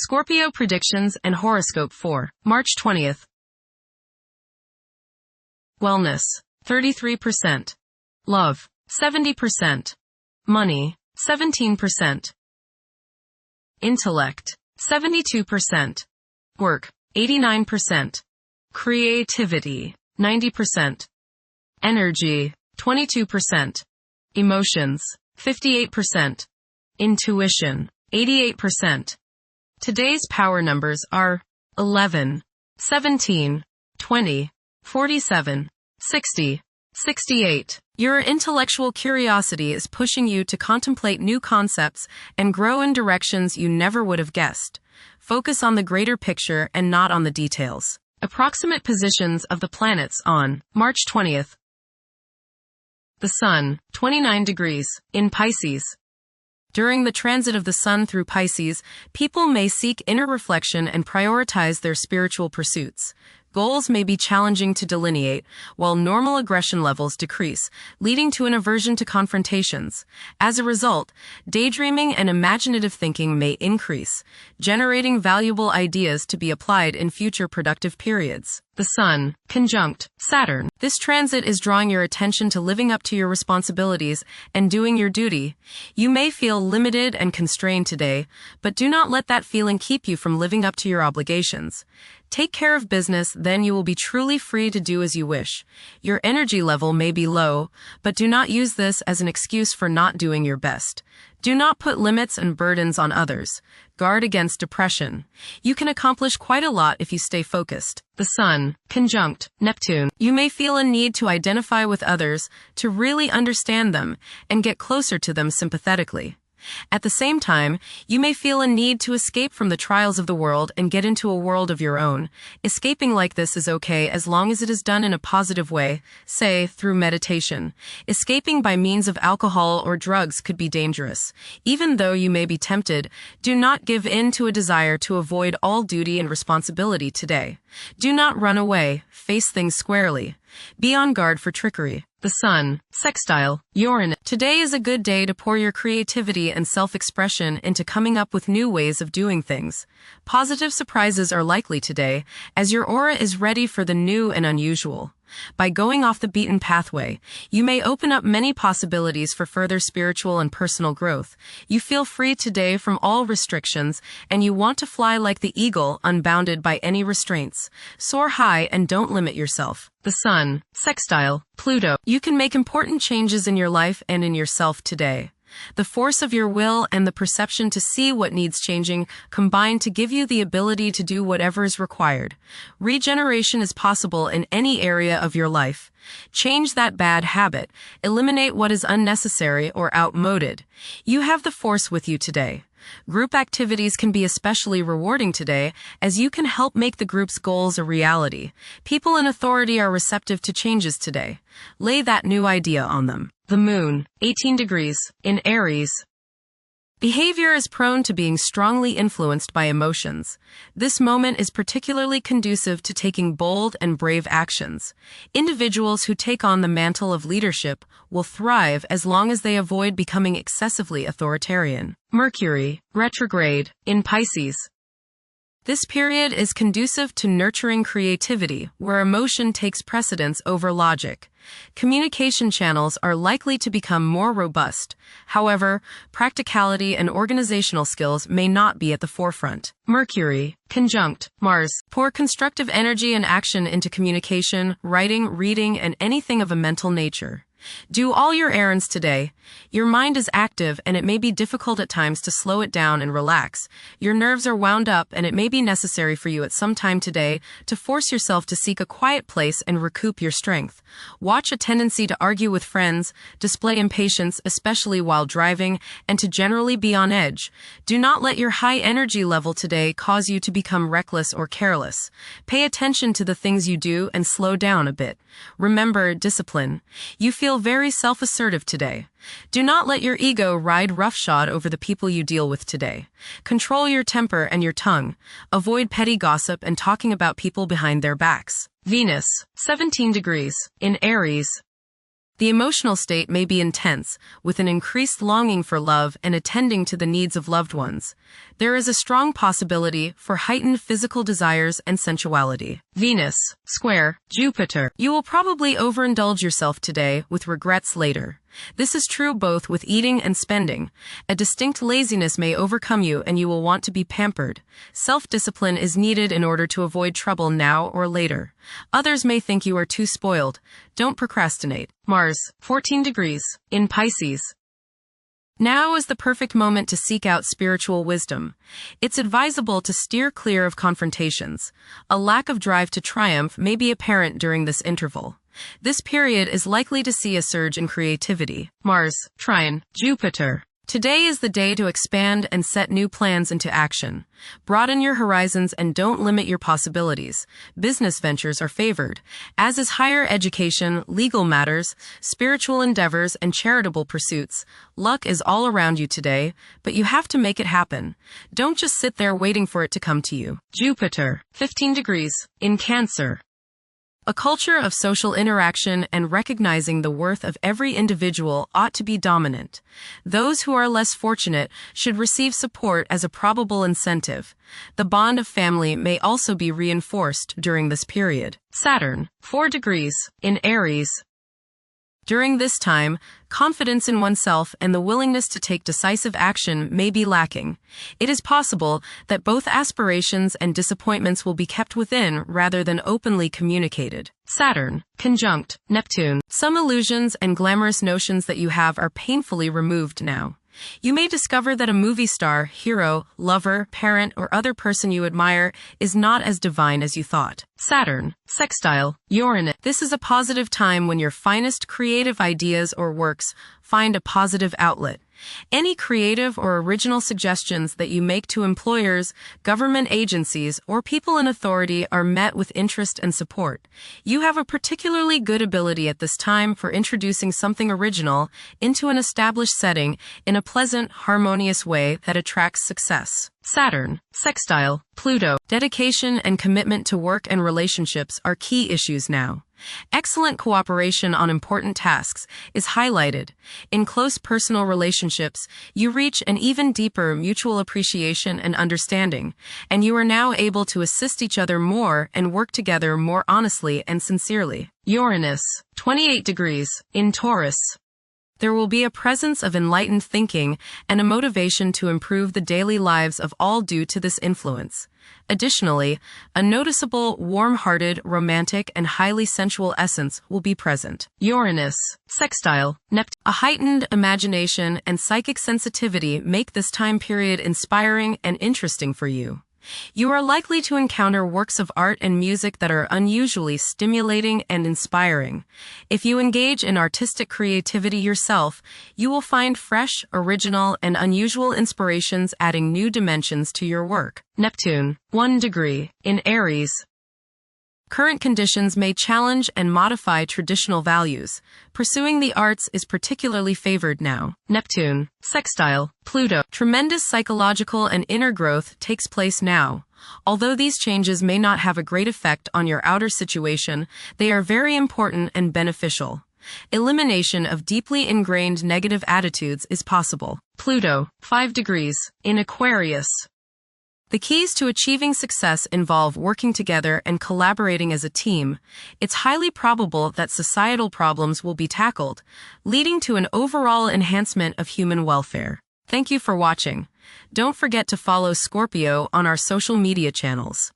Scorpio predictions and horoscope for March 20th. Wellness, 33%. Love, 70%. Money, 17%. Intellect, 72%. Work, 89%. Creativity, 90%. Energy, 22%. Emotions, 58%. Intuition, 88%. Today's power numbers are 11, 17, 20, 47, 60, 68. Your intellectual curiosity is pushing you to contemplate new concepts and grow in directions you never would have guessed. Focus on the greater picture and not on the details. Approximate positions of the planets on March 20th. The Sun, 29 degrees, in Pisces. During the transit of the Sun through Pisces, people may seek inner reflection and prioritize their spiritual pursuits. Goals may be challenging to delineate, while normal aggression levels decrease, leading to an aversion to confrontations. As a result, daydreaming and imaginative thinking may increase, generating valuable ideas to be applied in future productive periods. The Sun, conjunct Saturn. This transit is drawing your attention to living up to your responsibilities and doing your duty. You may feel limited and constrained today, but do not let that feeling keep you from living up to your obligations. Take care of business, then you will be truly free to do as you wish. Your energy level may be low, but do not use this as an excuse for not doing your best. Do not put limits and burdens on others. Guard against depression. You can accomplish quite a lot if you stay focused. The Sun, conjunct Neptune. You may feel a need to identify with others, to really understand them, and get closer to them sympathetically. At the same time, you may feel a need to escape from the trials of the world and get into a world of your own. Escaping like this is okay as long as it is done in a positive way, say, through meditation. Escaping by means of alcohol or drugs could be dangerous. Even though you may be tempted, do not give in to a desire to avoid all duty and responsibility today. Do not run away, face things squarely. Be on guard for trickery. The Sun, sextile Uranus. Today is a good day to pour your creativity and self-expression into coming up with new ways of doing things. Positive surprises are likely today, as your aura is ready for the new and unusual. By going off the beaten pathway, you may open up many possibilities for further spiritual and personal growth. You feel free today from all restrictions, and you want to fly like the eagle, unbounded by any restraints. Soar high and don't limit yourself. The Sun, sextile Pluto. You can make important changes in your life and in yourself today. The force of your will and the perception to see what needs changing combine to give you the ability to do whatever is required. Regeneration is possible in any area of your life. Change that bad habit. Eliminate what is unnecessary or outmoded. You have the force with you today. Group activities can be especially rewarding today, as you can help make the group's goals a reality. People in authority are receptive to changes today. Lay that new idea on them. The Moon, 18 degrees, in Aries. Behavior is prone to being strongly influenced by emotions. This moment is particularly conducive to taking bold and brave actions. Individuals who take on the mantle of leadership will thrive as long as they avoid becoming excessively authoritarian. Mercury, retrograde, in Pisces. This period is conducive to nurturing creativity, where emotion takes precedence over logic. Communication channels are likely to become more robust. However, practicality and organizational skills may not be at the forefront. Mercury, conjunct Mars. Pour constructive energy and action into communication, writing, reading, and anything of a mental nature. Do all your errands today. Your mind is active and it may be difficult at times to slow it down and relax. Your nerves are wound up and it may be necessary for you at some time today to force yourself to seek a quiet place and recoup your strength. Watch a tendency to argue with friends, display impatience, especially while driving, and to generally be on edge. Do not let your high energy level today cause you to become reckless or careless. Pay attention to the things you do and slow down a bit. Remember discipline. You feel very self-assertive today. Do not let your ego ride roughshod over the people you deal with today. Control your temper and your tongue. Avoid petty gossip and talking about people behind their backs. Venus, 17 degrees, in Aries. The emotional state may be intense, with an increased longing for love and attending to the needs of loved ones. There is a strong possibility for heightened physical desires and sensuality. Venus, square, Jupiter. You will probably overindulge yourself today with regrets later. This is true both with eating and spending. A distinct laziness may overcome you and you will want to be pampered. Self-discipline is needed in order to avoid trouble now or later. Others may think you are too spoiled. Don't procrastinate. Mars, 14 degrees, in Pisces. Now is the perfect moment to seek out spiritual wisdom. It's advisable to steer clear of confrontations. A lack of drive to triumph may be apparent during this interval. This period is likely to see a surge in creativity. Mars, trine, Jupiter. Today is the day to expand and set new plans into action. Broaden your horizons and don't limit your possibilities. Business ventures are favored, as is higher education, legal matters, spiritual endeavors, and charitable pursuits. Luck is all around you today, but you have to make it happen. Don't just sit there waiting for it to come to you. Jupiter, 15 degrees, in Cancer. A culture of social interaction and recognizing the worth of every individual ought to be dominant. Those who are less fortunate should receive support as a probable incentive. The bond of family may also be reinforced during this period. Saturn, 4 degrees, in Aries. During this time, confidence in oneself and the willingness to take decisive action may be lacking. It is possible that both aspirations and disappointments will be kept within rather than openly communicated. Saturn, conjunct Neptune. Some illusions and glamorous notions that you have are painfully removed now. You may discover that a movie star, hero, lover, parent, or other person you admire is not as divine as you thought. Saturn, sextile, Uranus. This is a positive time when your finest creative ideas or works find a positive outlet. Any creative or original suggestions that you make to employers, government agencies, or people in authority are met with interest and support. You have a particularly good ability at this time for introducing something original into an established setting in a pleasant, harmonious way that attracts success. Saturn, sextile, Pluto. Dedication and commitment to work and relationships are key issues now. Excellent cooperation on important tasks is highlighted. In close personal relationships, you reach an even deeper mutual appreciation and understanding, and you are now able to assist each other more and work together more honestly and sincerely. Uranus, 28 degrees, in Taurus. There will be a presence of enlightened thinking and a motivation to improve the daily lives of all due to this influence. Additionally, a noticeable, warm-hearted, romantic, and highly sensual essence will be present. Uranus, sextile, Neptune. A heightened imagination and psychic sensitivity make this time period inspiring and interesting for you. You are likely to encounter works of art and music that are unusually stimulating and inspiring. If you engage in artistic creativity yourself, you will find fresh, original, and unusual inspirations adding new dimensions to your work. Neptune, 1 degree, in Aries. Current conditions may challenge and modify traditional values. Pursuing the arts is particularly favored now. Neptune, sextile, Pluto. Tremendous psychological and inner growth takes place now. Although these changes may not have a great effect on your outer situation, they are very important and beneficial. Elimination of deeply ingrained negative attitudes is possible. Pluto, 5 degrees, in Aquarius. The keys to achieving success involve working together and collaborating as a team. It's highly probable that societal problems will be tackled, leading to an overall enhancement of human welfare. Thank you for watching. Don't forget to follow Scorpio on our social media channels.